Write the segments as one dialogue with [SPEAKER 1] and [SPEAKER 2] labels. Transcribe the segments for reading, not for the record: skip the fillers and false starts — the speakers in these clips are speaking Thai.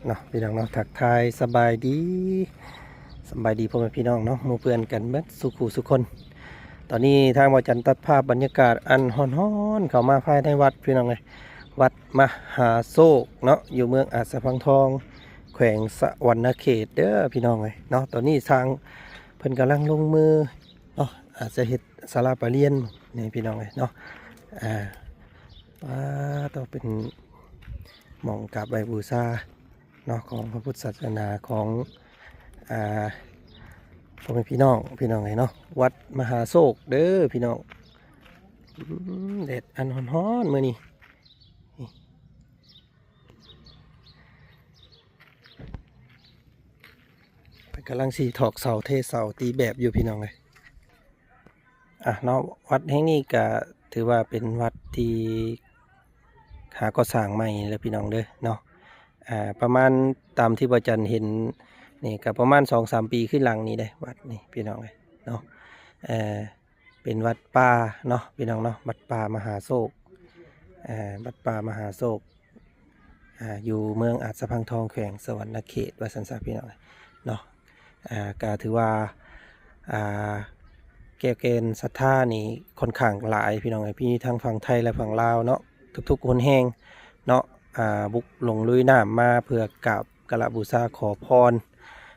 [SPEAKER 1] เนาะพี่น้องเนาะทักทายสบายดีพ่อแม่พี่น้องเนาะหมู่เพื่อนกันเบิดสุขุสุคนตอนนี้ทางหมอจันตัดภาพบรรยากาศอันฮ้อนๆเข้ามาภายในวัดพี่น้องเลยวัดมหาโศกเนาะอยู่เมืองอาสะพังทองแขวงสะหวรรณเขตเด้อพี่น้องเลยเนาะตอนนี้ทางเพิ่นกำลังลงมือเนาะอาจจะเฮ็ดศาลาปะเรียนนี่พี่น้องเลยเนาะว่าต่อเป็นหม่องกราบไหว้บูชาเนาะของพระพุทธศาสนาของพ่อแม่พี่น้องไงเนาะวัดมหาโศกเด้อพี่น้องแดดอันร้อนๆมื้อนี้กำลังสีถอกเสาเทเสาตีแบบอยู่พี่น้องเลยเนาะวัดแห่งนี้ก็ถือว่าเป็นวัดที่หาก่อสร้างใหม่แล้วพี่น้องเด้อเนาะประมาณตามที่บาจันเห็นนี่ก็ประมาณ 2-3 ปีขึ้นหลังนี้ได้วัดนี่พี่น้องเลยเนาะเป็นวัดป่าเนาะพี่น้องเนาะวัดป่ามหาโศกวัดป่ามหาโศกอยู่เมืองอาจสะพังทองแขวงสะหวรรณเขตวัดสันสาพี่น้องเนาะก็ถือว่าแก้วเกณฑ์ศรัทธานี่ค่อนข้างหลายพี่น้องพี่ทั้งฝั่งไทยและฝั่งลาวเนาะทุกๆคนแห้งเนาะบุกลงลุยน้ำมาเพื่อกราบกราบบูชาขอพร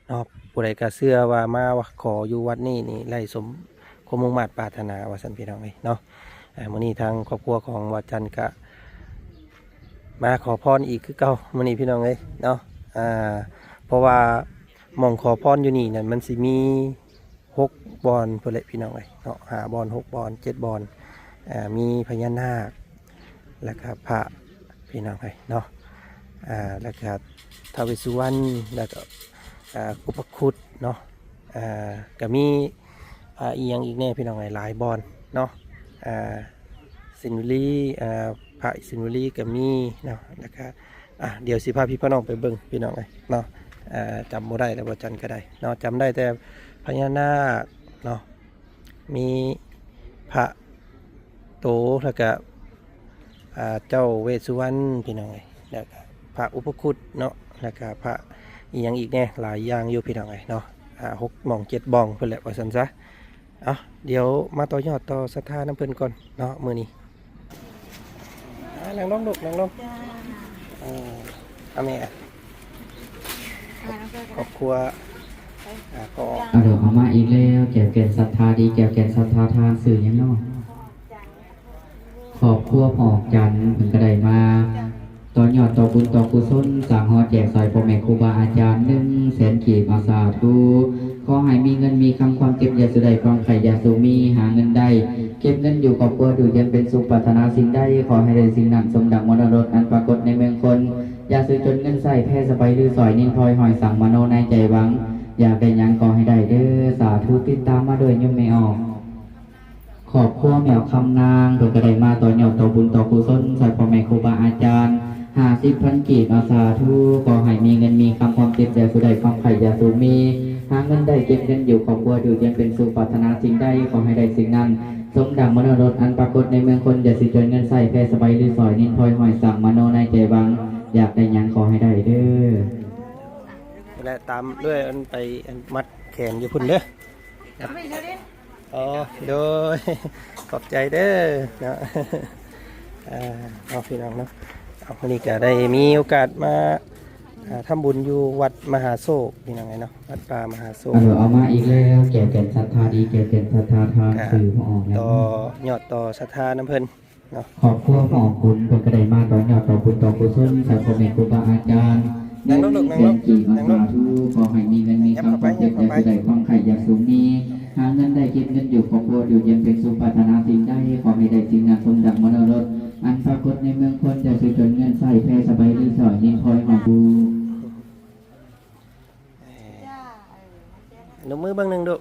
[SPEAKER 1] เนาะผู้ใดก็เชื่อว่ามาขออยู่วัดนี้นี่ไล่สมความมุ่งมั่นปรารถนาว่าสันพี่น้องเนาะมื้อนี้ทางครอบครัวของวัดจันทร์ก็มาขอพรอีกคือเก่ามื้อนี้พี่น้องเนาะเพราะว่าหม่องขอพรอยู่นี่เนี่ยมันสิมี6 บอนเพื่อเละพี่น้องเนาะ5 บอน6 บอน7 บอนมีพญานาคแล้วก็พระพี่น้องเนาะแล้วก็ท้าวเวสสุวรรณแล้วก็อุปคุตเนาะก็มีอีกอย่างอีกแน่พี่น้องหลายบอนเนาะสินวลีพระสินวลีก็มีเนาะแล้วก็เดี๋ยวสิพาพี่น้องไปเบิ่งพี่น้องเนาะจำบ่ได้แต่ว่าจันก็ได้เนาะจำได้แต่พญานาคเนาะมีพระโตแล้วก็เจ้าเวสสุวรรณพี่น้องแล้วก็พระอุปคุตเนาะแล้วก็พระอีกอย่างอีกแน่หลายอย่างอยู่พี่น้องเนาะ6 หม่อง 7 บ่องเพื่อแหละว่าซั่นซะเดี๋ยวมาต่อยอดต่อศรัทธาน้ำเพิ่นก่อนเนาะมื้อนี้นั่งลงลูกนั่งลงแม่ครอบครัวก็
[SPEAKER 2] เดี๋ยวเอามาอีกแล้วแก่แก่ศรัทธาดีแก่แก่ศรัทธาทานสื่อยังนอกขอบครัวหอกจันถึงกระไดมาตอนยอดต่อบุญต่อกุศลสั่งหอแจกใส่พ่อแม่ครูบาอาจารย์100,000 กีบอาสาธุขอให้มีเงินมีคำความเก็บยาสุดใดความไข่ยาสูมีหาเงินได้เก็บเงินอยู่กับครัวดูเย็นเป็นสุขปรารถนาสิ่งใดขอให้ได้สิ่งนั้นสมดังมรดกอันปรากฏในเมืองคนอย่าซื้อจนเงินใส่แพ้สบายหรือสอยนินพลอยหอยสั่งมโนในใจหวังอยากได้ยังก็ให้ได้เด้อสาธุติดตามมาด้วยยุ่งไม่ออกขอบครัวแมวคำนางเปิดกระไดมาต่อยอดต่อบุญต่อกุศลใส่พ่อแม่ครูบาอาจารย์50,000 กีบอาสาธุขอให้มีเงินมีคำความเจ็บใจสุดใดความไข่ยาสูมีหาเงินได้เก็บเงินอยู่ครอบครัวดูเย็นเป็นสุขปรารถนาสิ่งใดขอให้ได้สิ่งนั้นสมดังมโนรสอันปรากฏในเมืองคนอย่าสิจนเงินใส่แพ้สบายหรือสอยนินพลอยหอยสั่งมโนในใจหวังอยากได้ยังขอให้ได้เด้อ
[SPEAKER 1] และตามด้วยอันไปอันมัดแขนอยู่พุ่นเด้อโดยขอบใจเด้อเนาะพี่น้องเนาะวันนี้ก็ได้มีโอกาสมาทำบุญอยู่วัดมหาโศกพี่น้องเนาะวัดป่ามหาโศก
[SPEAKER 2] เอามาอีกแล้วแก่แก่ศรัทธาดีแก่แก่ศรัทธาทานสื่อออกแล้ว
[SPEAKER 1] ต่อยอดต่อศรัทธาน้ำเพิ่นเนาะ
[SPEAKER 2] ขอบคุณขอบคุณเป็นกระไดมาต่อยอดต่อบุญต่อกุศลใส่พ่อแม่ครูบาอาจารย์
[SPEAKER 1] นั่งลง
[SPEAKER 2] กี่มาสาธุขอให้มีเงินมีคำความเจ็บใจใดความไข่ยาสูงมีหาเงินได้เก็บเงินอยู่ครอบครัวอยู่เย็นเป็นสุขปรารถนาสิ่งใดขอให้ได้สิ่งนั้นสมดังมโนรสอันปรากฏในเมืองคนจะซื้อจนเงินใส่แพ้สบายหรือสอยนินพลอยหอบู
[SPEAKER 1] นมือบ้างหนึ่งดู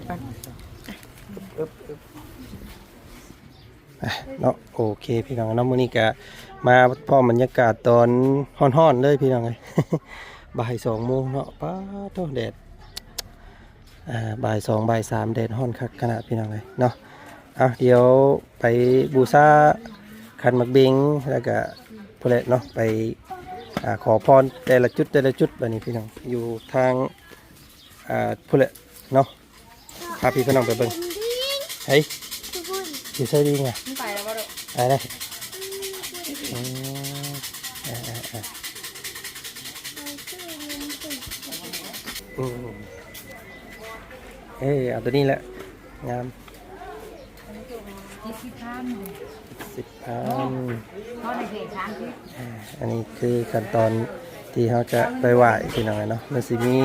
[SPEAKER 3] ก่อน
[SPEAKER 1] เนาะโอเคพี่น้องเนาะมื้อนี้ก็มาพร้อมบรรยากาศตอนร้อนๆเลยพี่น้องเอ้ย บ่าย2 โมงเนาะป้าโตแดดบ่าย2บ่าย3แดดร้อนคักขนาดพี่น้องเอ้ยเนาะเดี๋ยวไปบูชาขันหมากเบงแล้วก็พุ่นแหละเนาะไปขอพรแต่ละจุดบัดนี้พี่น้องอยู่ทางพุ่นแหละเนาะพาพี่พี่น้องไปเบิ่งเฮ้ยอยู่ไสดีไง
[SPEAKER 3] ไปแล้วบ่ลูก
[SPEAKER 1] ไปเลยเอาตัวนี้แหละงาม10,000
[SPEAKER 3] เขาในเพจช้างที่
[SPEAKER 1] อันนี้คือขั้นตอนที่เขาจะไปไหว้พี่น้องเนาะมันสิมี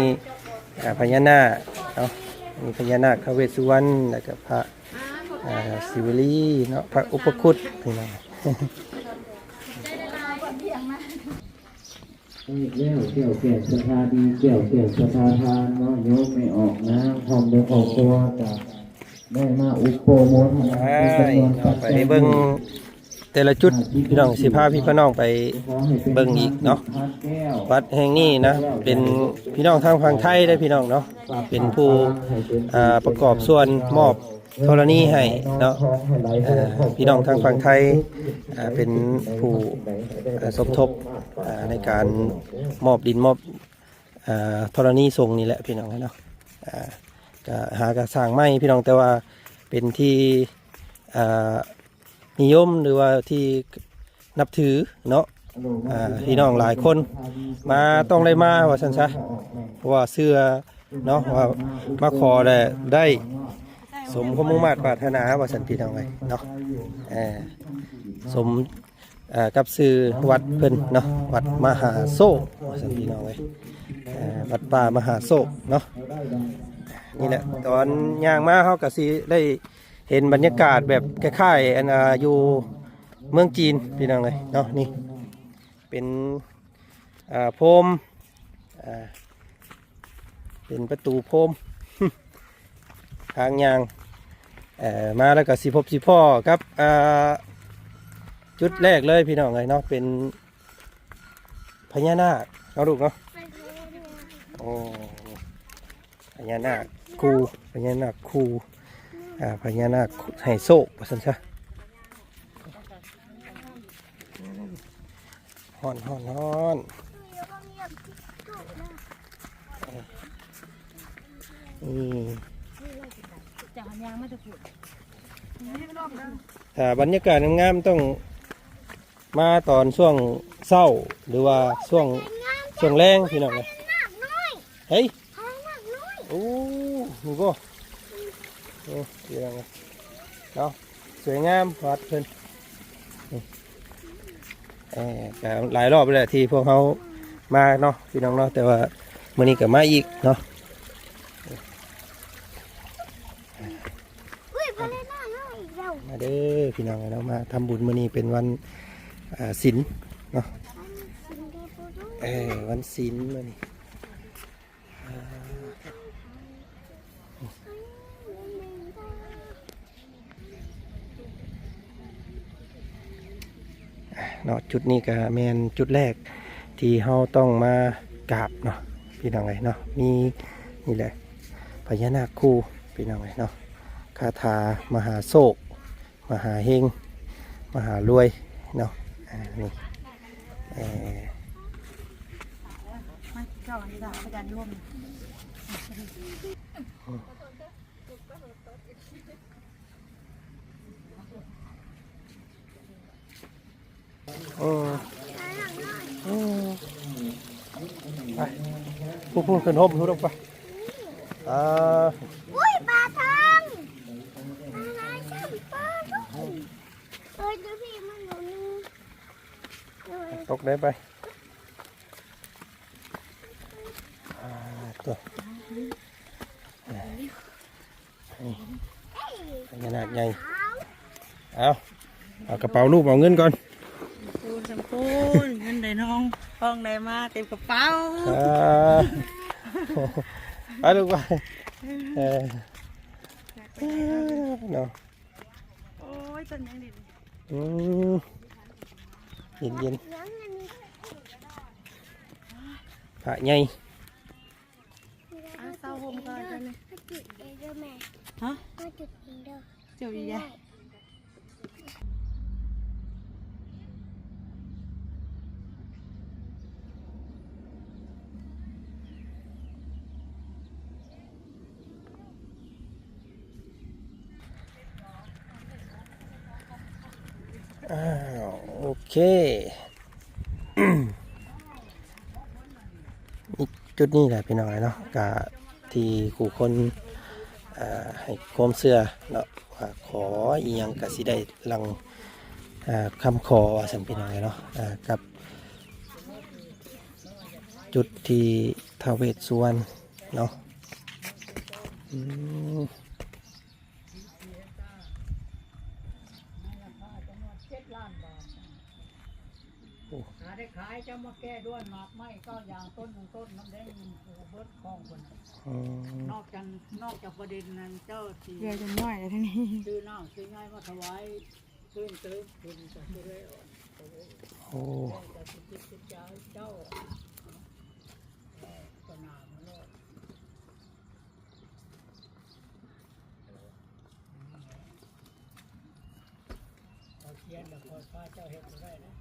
[SPEAKER 1] พญานาคเนาะมีพญานาคพระเวสสุวรรณแล้วก็พระศิวลีเนาะพระอุปคุตพี่น้อง
[SPEAKER 2] เกี่ยวเกี่ยวเกี่ยวสถาดีเกี่ยวเกี่ยวสถาทานเนาะโยมไม่ออกนะพร้อมเดินออกตัวกับได้มาอุปโภโมทนา
[SPEAKER 1] ไปเบิ่งแต่ละจุดพี่น้องสิพาพี่น้องไปเบิ่งอีกเนาะวัดแห่งนี้นะเป็นพี่น้องทางฝั่งไทยได้พี่น้องเนาะเป็นผู้ประกอบส่วนมอบธรณีให้เนาะพี่น้องทางฝั่งไทยเป็นผู้สมทบในการมอบดินมอบธรณีทรงนี่แหละพี่น้องเนาะก็หากระสร้างไม้พี่น้องแต่ว่าเป็นที่นิยมหรือว่าที่นับถือเนาะพี่น้องหลายคนมาต้องได้มาว่าซั่นซะเพราะว่าเสื้อเนาะว่ามาขอได้สมความมุ่งมั่นปรารถนาว่าซั่นพี่น้องไว้เนาะสมกับชื่อวัดเพิ่นเนาะวัดมหาโศกว่าซั่นพี่น้องไว้วัดป่ามหาโศกเนาะนี่แหละตอนย่างมาเฮาก็สิได้เห็นบรรยากาศแบบคล้ายๆอยู่เมืองจีนพี่น้องเลยเนาะนี่เป็นโพรมเป็นประตูโพรม ทางยางมาแล้วก็สิพบสิพ่อครับจุดแรกเลยพี่น้องเลยเนาะเป็นพญานาคเนาะลูกเนาะโอ้พญานาคคูพญานาคคูพญานาคไฮโซว่าซั่นซะฮ้อน
[SPEAKER 3] จะหันยางไม่จะพูด
[SPEAKER 1] ถ้าบรรยากาศงามๆต้องมาตอนช่วงเช้าหรือว่าช่วงแรงพี่น้องเลยเฮ้ยโอ้นี่ก็โอ้พี่น้องเลยเนาะสวยงามวัดเพิ่นแต่หลายรอบเลยที่พวกเขามาเนาะพี่น้องเนาะแต่ว่ามื้อนี้ก็มาอีกเนาะมาเด้อพี่น้องเนาะมาทำบุญมื้อนี้เป็นวันศีลเนาะวันศีลมื้อนี้เนาะจุดนี้ก็แมนจุดแรกที่เราต้องมากราบเนาะพี่น้องไงเนาะมีนี่แหละพญานาคคู่พี่น้องไงเนาะคาถามหาโศกมหาเฮงมหารวยเนาะนี่
[SPEAKER 3] มาเจ้าอันนี้ค่ะอาจารย์ร่วม
[SPEAKER 1] ไปพูดขึ้นห่มทุกไป
[SPEAKER 4] อุ้ยปลาทองอะไรช่างปลาทองดูพี่มันหนู
[SPEAKER 1] ตกได้ไปตัวขนาดใหญ่เอากระเป๋าลูกเอาเงินก่อน
[SPEAKER 3] ปูนสมปูนเงินได้น้องห้องได้มาเต็มกระเป๋า
[SPEAKER 1] ไปลูกไป เนาะ
[SPEAKER 3] โอ้ยต้นยังดิ
[SPEAKER 1] อืมเย็น
[SPEAKER 4] เลี้ยงอันนี้
[SPEAKER 1] ๆพระใหญ่
[SPEAKER 3] อ่ะเศร้าโฮมก่อนกันเลย
[SPEAKER 4] มาจุดเองเด้อแม่
[SPEAKER 3] ฮะ
[SPEAKER 4] มาจุดเองเด้อ
[SPEAKER 3] เจ้าอีแยะ
[SPEAKER 1] อ้าวโอเค นี่จุดนี้แหละพี่น้องเนาะกะที่ขู่คนให้ความเชื่อเนาะว่าขออีหยังกะสิได้ลังคำขอว่าสันพี่น้องเนาะกับจุดที่ท้าวเวสสุวรรณเนาะอืม
[SPEAKER 5] หาได้ขายจะมาแก้ด้วยหมากไม้ก็อย่างต้นหนึ่งต้นน้ำแดงเบิดคลองคน
[SPEAKER 1] อืม
[SPEAKER 5] นอกจากประเด็นนั้นเจ้าที่
[SPEAKER 3] เรือจนน้อยเลยทีนี้
[SPEAKER 5] ซื้อน้ำซื้อง่ายมาถวายเพิ่มเติมคุณจะซื้อได้
[SPEAKER 1] โอ้
[SPEAKER 5] จะสิจิตสิใจเจ้าสนามมันเลยเราเขียนแล้วก็พาเจ้าเห็นได้นะ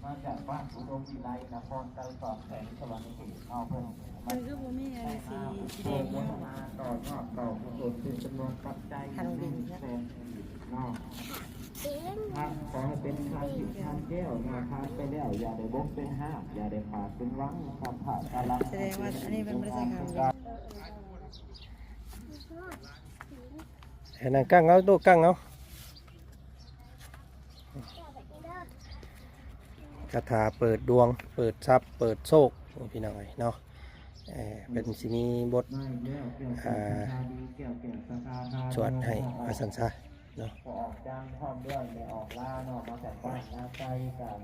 [SPEAKER 6] มาจากบ้านอุดมวิไลนครไกรสอนแสงสวรรค์เขตเอาเพิ่ม
[SPEAKER 3] มันก็บ่มีอะไรสีแดง
[SPEAKER 6] โฆษณาต่อยอดต่อกุศลเป็นจำนวนปัจจัย100,000,000นอก
[SPEAKER 4] เลี้ยง
[SPEAKER 6] ทางขอให้เป็นทางจิตทางแก้วมาทางไปแล้วอย่าได้บกเป็นห้ามอย่าได้ขาดเป็นวังขาดขาดอะไร
[SPEAKER 3] แสดงว่าอันนี้เป็นบริษัทขาว
[SPEAKER 1] ให้นางกั้งเอาตัวกั้งเอาคาถาเปิดดวงเปิดทรัพย์เปิดโชคพี่น้องเนาะเป็นสิมีบท
[SPEAKER 6] ไม่แล้วเกี่ยวกับชาดีเกี่ยวกับสถานา
[SPEAKER 1] สวดให้พระสันซะเนาะ
[SPEAKER 6] พอออกจ้างพร้อมด้วยไม่ออกล่านอกมาจากบ้านนาไกลกัน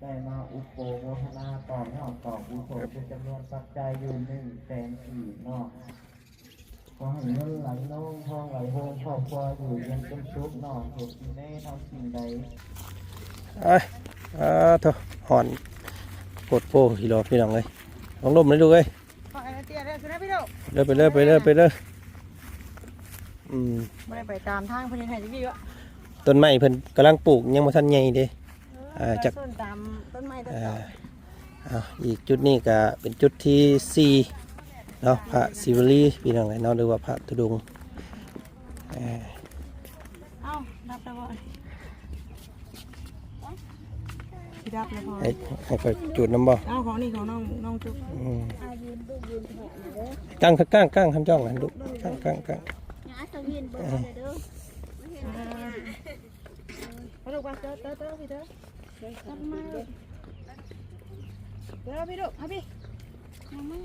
[SPEAKER 6] ได้มาอุปโภโมทนาต่อยอดต่อกุศลเป็นจำนวนปัจจัยอยู่100,000นอกขอให้เงินไหลน้องทองไหลโฮมครอบครัวอยู่เย็นเป็นสุขนอกสุขที่แน่ทำสิ่งใด
[SPEAKER 1] เอ้ยเถอะหอนกดโป้พี่รอพี่น้องเลยลองลมเลยดูเลย
[SPEAKER 3] ขอไอ้เตี้ยเด้อคือนะพี่โด
[SPEAKER 1] เดินไปเลยไปเลยไปเลยอืม
[SPEAKER 3] ไม่ได้ไปตามทางพนินไทยจะกี่วะ
[SPEAKER 1] ต้นไม้เพิ่นกำลังปลูกยังบ่ทันใหญ่เด้จาก
[SPEAKER 3] ต้นตามต้นไม้ต้น
[SPEAKER 1] อีกจุดนี้ก็เป็นจุดที่4เนาะพระศิวลีพี่น้องเนาะหรือว่าพระธุดงค์
[SPEAKER 3] เอ้าดับแล้วบ่สิดับแล้วพอ
[SPEAKER 1] ให้ค่อยจุดน้ำบ่
[SPEAKER 3] เอาของนี่ของน้องจุ๊บ
[SPEAKER 1] อืม
[SPEAKER 4] อายืนดูยืนแผลเด้อ
[SPEAKER 1] กั้งคำจ้องหันลูกกั้ง
[SPEAKER 4] งาสวินเบอร์เด้อ
[SPEAKER 3] เอาลูกว่าเต้อพี่เต้อจับมาเด้อพี่ลูกเอาพี่
[SPEAKER 4] ยังไม่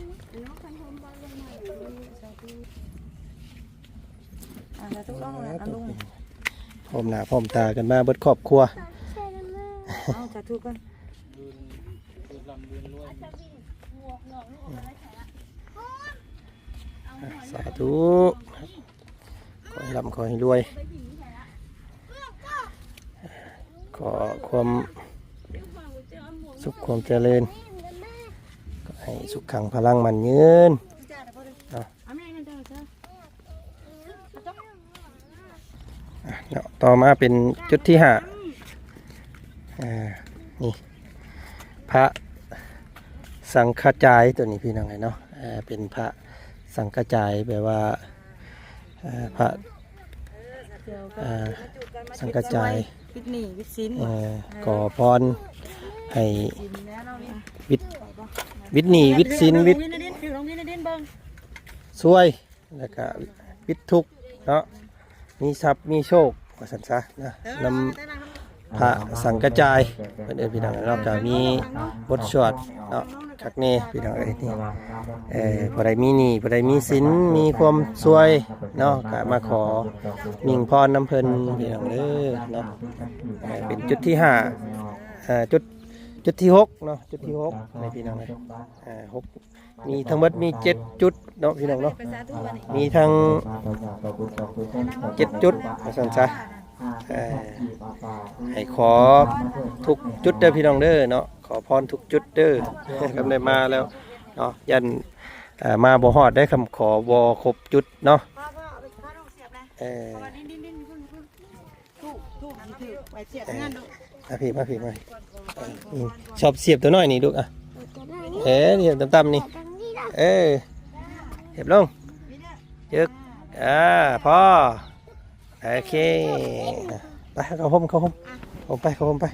[SPEAKER 4] น้องคันโฮมบอลลงมา
[SPEAKER 3] จะทุกต้องเลยเอาลุง
[SPEAKER 1] พร้อมหน้าพร้อมตากันมาเบิดครอบครัว
[SPEAKER 4] ใช่แล้วแม่
[SPEAKER 3] เอาจะทุกกัน
[SPEAKER 1] สาธุขอให้ร่ำขอให้รวย ขอความสุขความเจริญก็ให้สุขขังพลังมันยืน
[SPEAKER 3] เอาแม่กันเจ้า
[SPEAKER 1] เนาะต่อมาเป็นจุดที่5นี่พระสังฆจายตัวนี้พี่น้องไงเนาะเป็นพระสังฆจายแปลว่าพระสังฆจาย
[SPEAKER 3] วิทย์หนีวิทย์ศิลป์
[SPEAKER 1] ก่อพรให้
[SPEAKER 3] ศิลป์แล้วเราเนี่ย
[SPEAKER 1] วิทย์หนีวิทย์ศิลป์วิทย์
[SPEAKER 3] วิทย์ดินฟิวลงวิทย์ดินเบิ้ง
[SPEAKER 1] ช่วยแล้วก็วิทย์ทุกข์เนาะมีทรัพย์มีโชคว่าสันซะนะนำพระสังฆจายเป็นพี่น้องนอกจากมีบทสวดเนาะคักเน่พี่น้องนี่พอได้มีหนี้พอได้มีสินมีความช่วยเนาะก็มาขอมิ่งพรน้ำเพิ่นพี่น้องเด้อเนาะเป็นจุดที่5จุด จุดที่หกเนาะจุดที่หกในพี่น้องเลยหกมีทั้งหมดมี7จุดเนาะพี่น้องเนาะมีทั้ง7จุดว่าซั่นซะให้ขอทุกจุดเด้อพี่น้องเด้อเนาะขอพรทุกจุดเด้อกำได้มาแล้วเนาะยันมาบ่ฮอดได้คำขอบ่ครบจุดเนาะ
[SPEAKER 3] พ่อเอาไปข้าวต้องเสียบนะ
[SPEAKER 1] เออ
[SPEAKER 3] ดิ้นถูกถือไปเสียบงานดู
[SPEAKER 1] มาพี่ชอบเสียบตัวน้อยนี่ลูกอ่ะเสียบต่ำๆนี่เสียบลงยึกพ่อโอเคไปเข้าห้องไป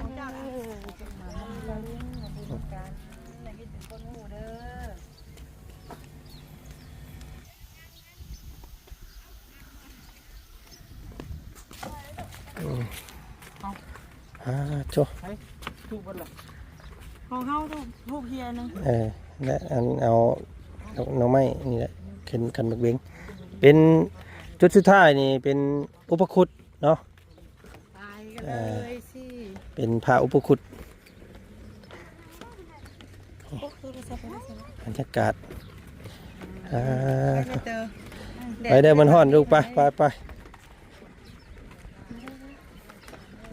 [SPEAKER 1] โจ
[SPEAKER 3] ถูกบนหรอของเขาถูกเฮียนึง
[SPEAKER 1] และเอาน้องไม้นี่แหละขึ้นกันบักเบงเป็นจุดสุดท้ายนี่เป็นอุปคุตเนาะ
[SPEAKER 3] ตายกันเลยสิ
[SPEAKER 1] เป็นพระอุปคุตบรรยากาศไปเด้อมันฮ้อนลูกไป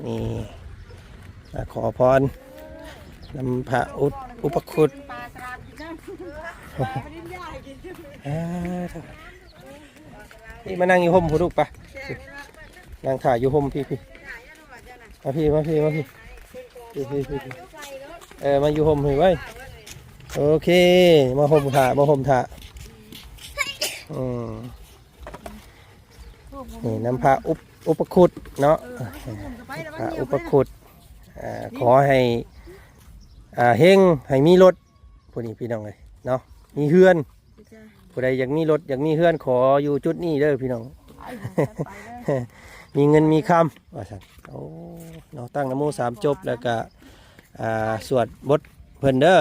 [SPEAKER 1] นี่มาขอพรนำพระอุปคุตนี่มานั่งอยู่ห่มผู้ลูกไปนั่งถ่ายอยู่ห่มพี่มาพี่มาอยู่ห่มให้ไว้โอเคมาห่มถ่านี่นำพระอุปคุตเนาะพระอุปคุตขอให้เฮงให้มีรถผู้นี้พี่น้องเลยเนาะมีเฮือนผู้ใดอยากมีรถอยากมีเฮือนขออยู่จุดนี้เด้อพี่น้อง มีเงินมีคำว่าซั่นโอ้เนาะตั้งนะโม3จบแล้วก็สวดบทเพิ่นเด้อ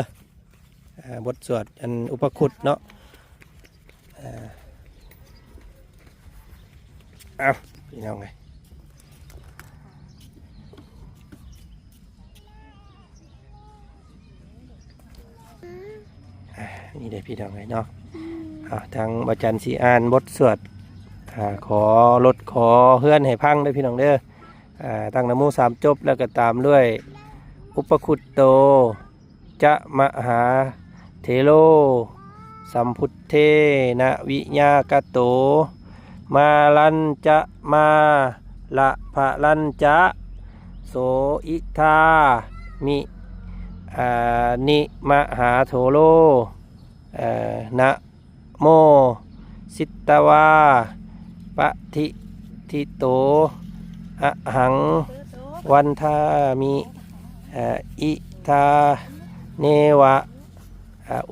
[SPEAKER 1] บทสวดอันอุปคุตเนาะเอาพี่น้องเลยนี่ได้พี่น้องเลยเนาะทางบาจันสีอ่านบทสวดขอรถขอเฮือนให้พังด้วยพี่น้องเด้อตั้งนะโม3จบแล้วก็ตามด้วยอุปคุตโตจะมหาเทโลสัมพุทเทนะวิญญากโตมาลันจะมาละภะลันจะโสอิทามินิมหาโทโลนะโมสิตวาปะทิทิโตอะหังวันทามิอิทาเนวะ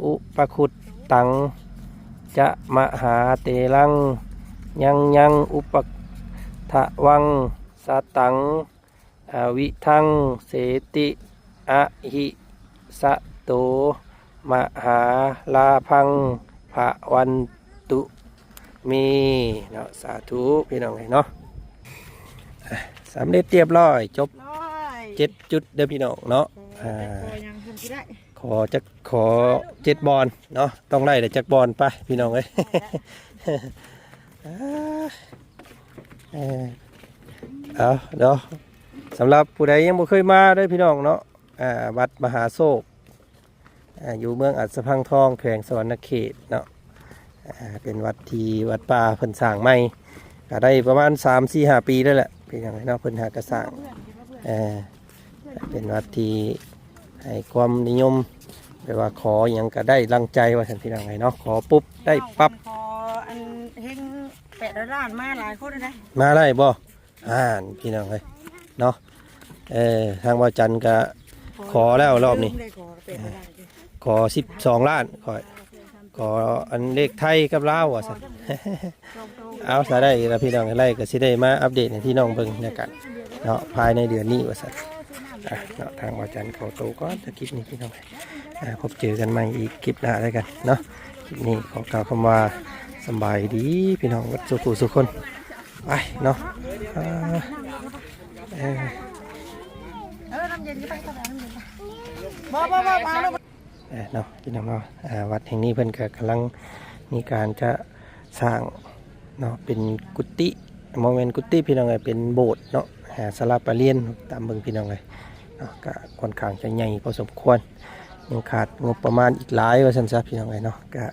[SPEAKER 1] อุปคุตตังจะมหาเตลังยังอุปทะวังสตังวิทังเสติอะหิสะโตมหาลาพังภะวันตุมีเนาะสาธุพี่น้องเนาะสำเร็จเรียบร้อยจบ7จุดเด้อพี่น้องเนาะขอ7บอลเนาะต้องไล่แต่จักบอลไปพี่น้องเอ้ยเอาเดี๋ยวสำหรับผู้ใดยังบ่เคยมาเด้อพี่น้องเนาะวัดมหาโศกอยู่เมืองอัศพังทองแขวงสวรรณเขตเนาะเป็นวัดที่วัดป่าเพิ่นสร้างใหม่ก็ได้ประมาณ 3-4-5 ปีแล้วแหละพี่น้องเนาะเพิ่นหากระสร้างเป็นวัดที่ให้ความนิยมแปลว่าขออย่างก็ได้รังใจว่าท่านพี่น้องเนาะขอปุ๊บได้ปั๊บ
[SPEAKER 3] ขออันเฮง8ล้านมาหลายคนเลยนะ
[SPEAKER 1] มาได้บ่พี่น้องเลยเนาะทางว่าจันก็ขอแล้วรอบนี้ขอ12 ล้านขออันเลขไทยกับลาวว่าซั่น เอาซะได้แล้วพี่น้องไล่ก็สิได้มาอัปเดตให้พี่น้องเบิ่งในกันเนาะภายในเดือนนี้ว่าซั่นเนาะทางว่าจันขอโตวก่อนจะคลิปนี้พี่น้องพบเจอกันใหม่อีกคลิปหน้าแล้วกันเนาะคลิปนี้ขอกล่าวคำว่าสบายดีพี่น้องวัดสุขคนไปเนาะ
[SPEAKER 3] ำเย็นก็ไปเข้าน้ำเย็นบ่เอาแล้ว
[SPEAKER 1] เนาะพี่น้องเนาะวัดแห่งนี้เพิ่นก็กำลังมีการจะสร้างเนาะเป็นกุฏิโมเมนต์กุฏิพี่น้องเอ้ยเป็นโบสถ์เนาะศาลาปะเรียนตามเบิ่งพี่น้องเอ้ยเนาะก็ค่อนข้างจะใหญ่พอสมควรยังขาดงบประมาณอีกหลายว่าซั่นซะพี่น้องเอ้ยเนาะก็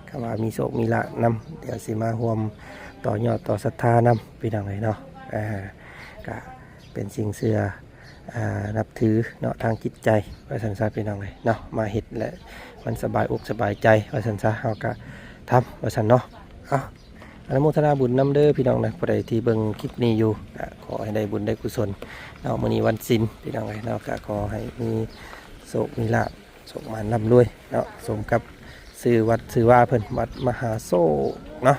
[SPEAKER 1] คำว่ามีโศกมีลาภนำเดี๋ยวสิมาร่วมต่อยอดต่อศรัทธานำพี่น้องเอ้ยเนาะก็เป็นสิ่งเชื่อนับถือเนาะทางจิตใจว่าซั่นซะพี่น้องเอ้ยเนาะมาเฮ็ดและมันสบายอกสบายใจว่าซั่นซะเฮาก็ทำว่าซั่นเนาะอนุโมทนาบุญนำเด้อพี่น้องนะผู้ใดที่เบิ่งคลิปนี้อยู่ขอให้ได้บุญได้กุศลเนาะมื้อนี้วันศีลพี่น้องเอ้ยเนาะก็ขอให้มีโชคมีลาภโชคมานร่ำรวยเนาะสมกับชื่อวัดชื่อว่าเพิ่นวัดมหาโศกเนาะ